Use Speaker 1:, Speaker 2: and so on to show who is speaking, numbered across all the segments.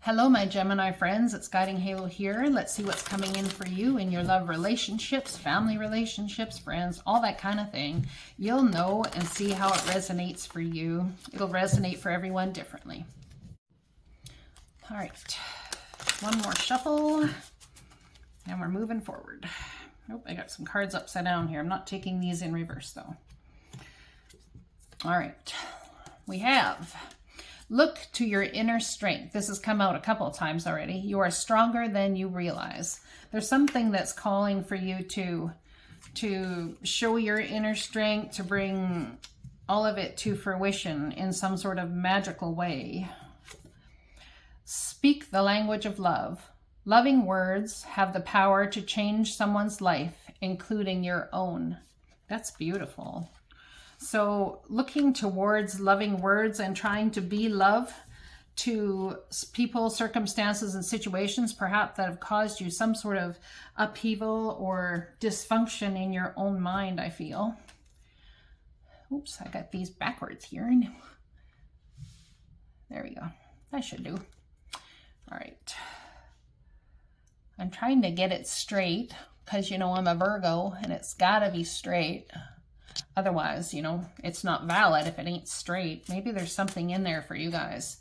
Speaker 1: Hello, my Gemini friends. It's Guiding Halo here. Let's see what's coming in for you in your love relationships, family relationships, friends, all that kind of thing. You'll know and see how it resonates for you. It'll resonate for everyone differently. All right. One more shuffle. And we're moving forward. Oh, I got some cards upside down here. I'm not taking these in reverse, though. All right. We have... Look to your inner strength. This has come out a couple of times already. You are stronger than you realize. There's something that's calling for you to show your inner strength, to bring all of it to fruition in some sort of magical way. Speak the language of love. Loving words have the power to change someone's life, including your own. That's beautiful. So looking towards loving words and trying to be love to people, circumstances, and situations perhaps that have caused you some sort of upheaval or dysfunction in your own mind, I feel. Oops, I got these backwards here. There we go. That should do. All right. I'm trying to get it straight because, you know, I'm a Virgo and it's got to be straight. Otherwise, you know, it's not valid if it ain't straight. Maybe there's something in there for you guys.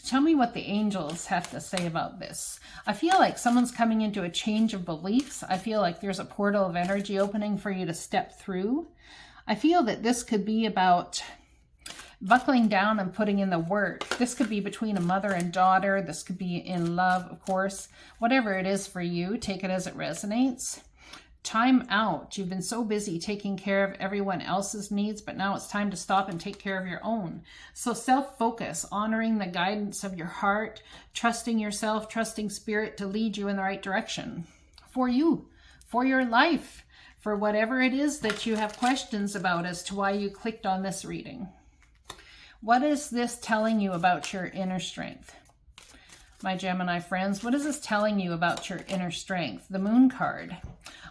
Speaker 1: Tell me what the angels have to say about this. I feel like someone's coming into a change of beliefs. I feel like there's a portal of energy opening for you to step through. I feel that this could be about buckling down and putting in the work. This could be between a mother and daughter. This could be in love, of course. Whatever it is for you, take it as it resonates. Time out. You've been so busy taking care of everyone else's needs, but now it's time to stop and take care of your own. So self-focus, honoring the guidance of your heart, trusting yourself, trusting spirit to lead you in the right direction for you, for your life, for whatever it is that you have questions about as to why you clicked on this reading. What is this telling you about your inner strength? My Gemini friends, what is this telling you about your inner strength? The Moon card.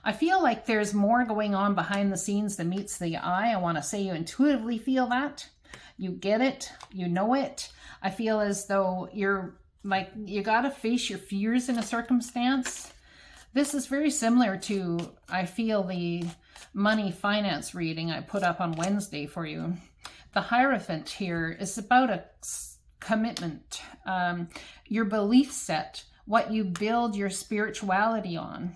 Speaker 1: I feel like there's more going on behind the scenes than meets the eye. I want to say you intuitively feel that. You get it. You know it. I feel as though you're like, you got to face your fears in a circumstance. This is very similar to, I feel, the money finance reading I put up on Wednesday for you. The Hierophant here is about a commitment, your belief set, what you build your spirituality on.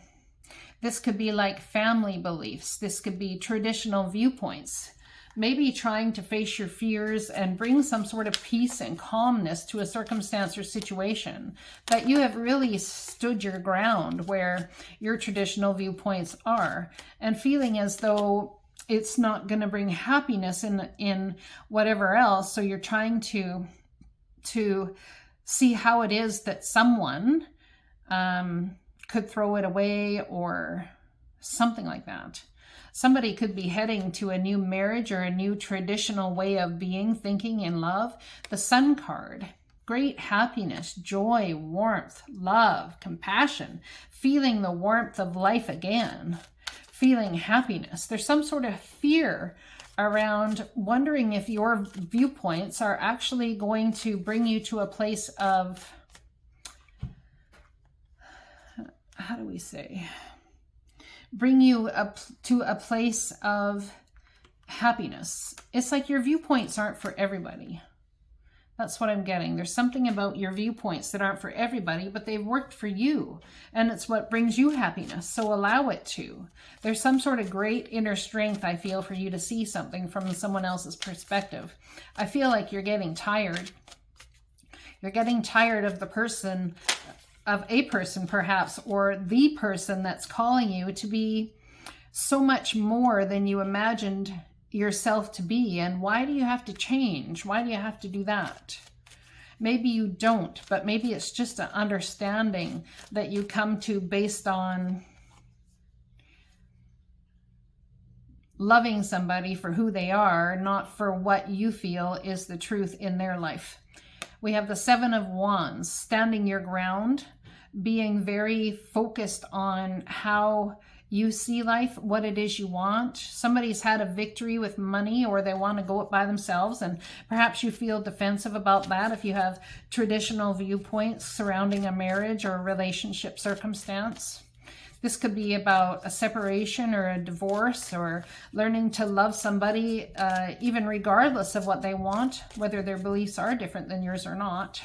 Speaker 1: This could be like family beliefs. This could be traditional viewpoints. Maybe trying to face your fears and bring some sort of peace and calmness to a circumstance or situation, that you have really stood your ground where your traditional viewpoints are, and feeling as though it's not going to bring happiness in whatever else. So you're trying to see how it is that someone could throw it away or something like that. Somebody could be heading to a new marriage or a new traditional way of being, thinking in love. The Sun card, great happiness, joy, warmth, love, compassion, feeling the warmth of life again, feeling happiness. There's some sort of fear around wondering if your viewpoints are actually going to bring you to a place of, how do we say, bring you up to a place of happiness. It's like your viewpoints aren't for everybody. That's what I'm getting. There's something about your viewpoints that aren't for everybody, but they've worked for you. And it's what brings you happiness. So allow it to. There's some sort of great inner strength, I feel, for you to see something from someone else's perspective. I feel like you're getting tired. You're getting tired of the person, of a person perhaps, or the person that's calling you to be so much more than you imagined yourself to be. And why do you have to change? Why do you have to do that? Maybe you don't, but maybe it's just an understanding that you come to based on loving somebody for who they are, not for what you feel is the truth in their life. We have the Seven of Wands, standing your ground, being very focused on how you see life, what it is you want. Somebody's had a victory with money, or they want to go it by themselves, and perhaps you feel defensive about that if you have traditional viewpoints surrounding a marriage or a relationship circumstance. This could be about a separation or a divorce, or learning to love somebody even regardless of what they want, whether their beliefs are different than yours or not.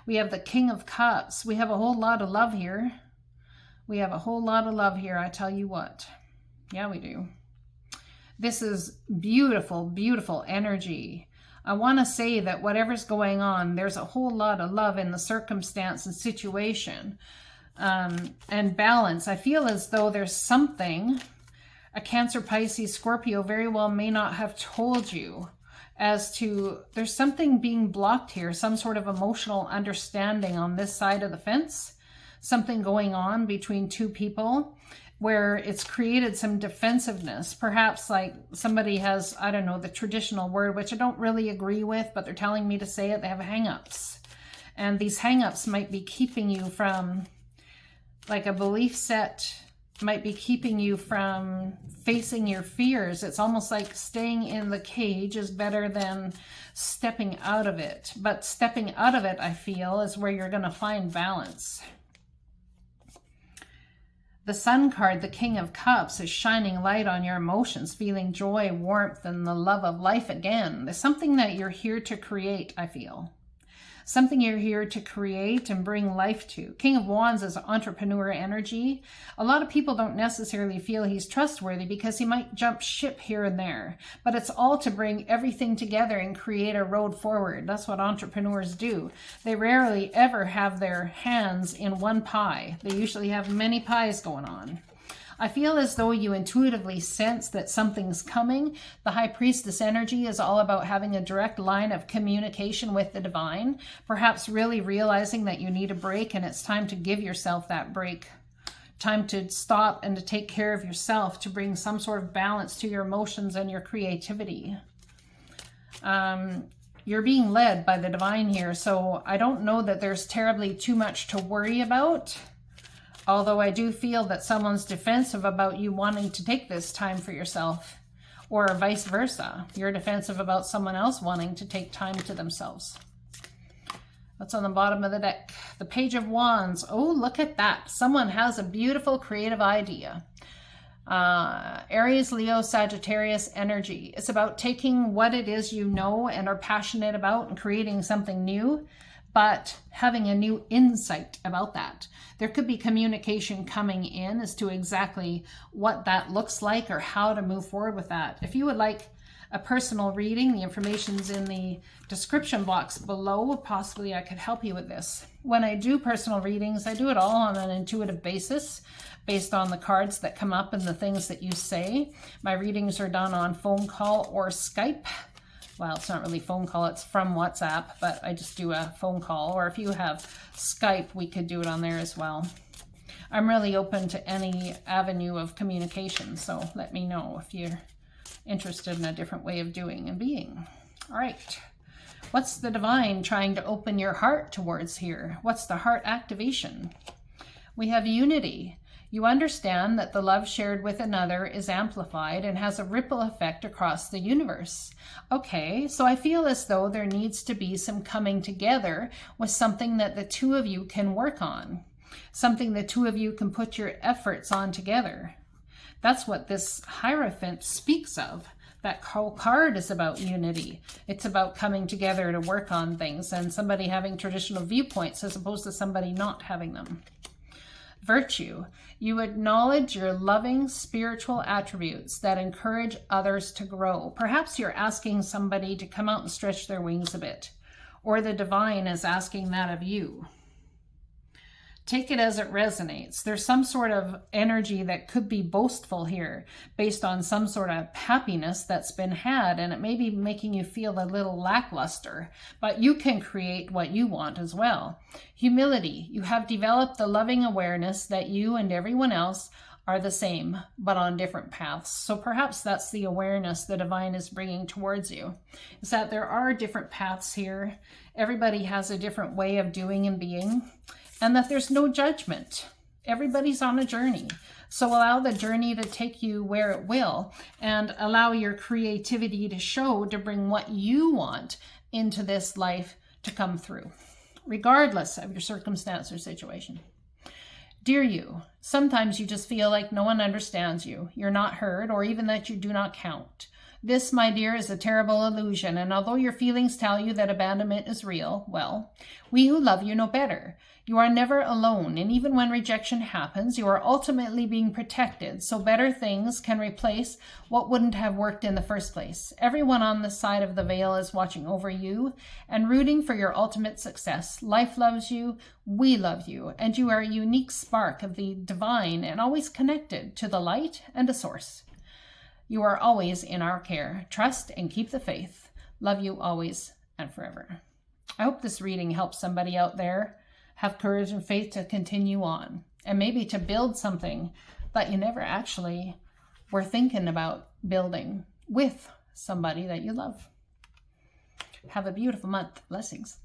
Speaker 1: We have the King of Cups. We have a whole lot of love here. We have a whole lot of love here, I tell you what. Yeah, we do. This is beautiful, beautiful energy. I want to say that whatever's going on, there's a whole lot of love in the circumstance and situation, and balance. I feel as though there's something a Cancer, Pisces, Scorpio very well may not have told you as to, there's something being blocked here, some sort of emotional understanding on this side of the fence. Something going on between two people where it's created some defensiveness. Perhaps like somebody has, I don't know, the traditional word, which I don't really agree with, but they're telling me to say it. They have hang-ups. And these hang-ups might be keeping you from, like a belief set might be keeping you from facing your fears. It's almost like staying in the cage is better than stepping out of it. But stepping out of it, I feel, is where you're going to find balance. The Sun card, the King of Cups, is shining light on your emotions, feeling joy, warmth, and the love of life again. There's something that you're here to create, I feel. Something you're here to create and bring life to. King of Wands is entrepreneur energy. A lot of people don't necessarily feel he's trustworthy because he might jump ship here and there. But it's all to bring everything together and create a road forward. That's what entrepreneurs do. They rarely ever have their hands in one pie. They usually have many pies going on. I feel as though you intuitively sense that something's coming. The High Priestess energy is all about having a direct line of communication with the divine, perhaps really realizing that you need a break and it's time to give yourself that break. Time to stop and to take care of yourself, to bring some sort of balance to your emotions and your creativity. You're being led by the divine here, so I don't know that there's terribly too much to worry about. Although I do feel that someone's defensive about you wanting to take this time for yourself, or vice versa. You're defensive about someone else wanting to take time to themselves. What's on the bottom of the deck? The Page of Wands. Oh, look at that. Someone has a beautiful creative idea. Aries, Leo, Sagittarius energy. It's about taking what it is you know and are passionate about and creating something new, but having a new insight about that. There could be communication coming in as to exactly what that looks like or how to move forward with that. If you would like a personal reading, the information's in the description box below. Possibly I could help you with this. When I do personal readings, I do it all on an intuitive basis based on the cards that come up and the things that you say. My readings are done on phone call or Skype. Well, it's not really phone call, it's from WhatsApp, but I just do a phone call. Or if you have Skype, we could do it on there as well. I'm really open to any avenue of communication, so let me know if you're interested in a different way of doing and being. All right. What's the divine trying to open your heart towards here? What's the heart activation? We have unity. You understand that the love shared with another is amplified and has a ripple effect across the universe. Okay, so I feel as though there needs to be some coming together with something that the two of you can work on. Something the two of you can put your efforts on together. That's what this Hierophant speaks of. That whole card is about unity. It's about coming together to work on things and somebody having traditional viewpoints as opposed to somebody not having them. Virtue. You acknowledge your loving spiritual attributes that encourage others to grow. Perhaps you're asking somebody to come out and stretch their wings a bit, or the divine is asking that of you. Take it as it resonates. There's some sort of energy that could be boastful here based on some sort of happiness that's been had, and it may be making you feel a little lackluster, but you can create what you want as well. Humility. You have developed the loving awareness that you and everyone else are the same, but on different paths. So perhaps that's the awareness the divine is bringing towards you, is that there are different paths here. Everybody has a different way of doing and being. And that there's no judgment. Everybody's on a journey. So allow the journey to take you where it will, and allow your creativity to show, to bring what you want into this life to come through, regardless of your circumstance or situation. Dear you, sometimes you just feel like no one understands you, you're not heard, or even that you do not count. This, my dear, is a terrible illusion, and although your feelings tell you that abandonment is real, well, we who love you know better. You are never alone, and even when rejection happens, you are ultimately being protected, so better things can replace what wouldn't have worked in the first place. Everyone on this side of the veil is watching over you and rooting for your ultimate success. Life loves you, we love you, and you are a unique spark of the divine and always connected to the light and a source. You are always in our care. Trust and keep the faith. Love you always and forever. I hope this reading helps somebody out there have courage and faith to continue on, and maybe to build something that you never actually were thinking about building with somebody that you love. Have a beautiful month. Blessings.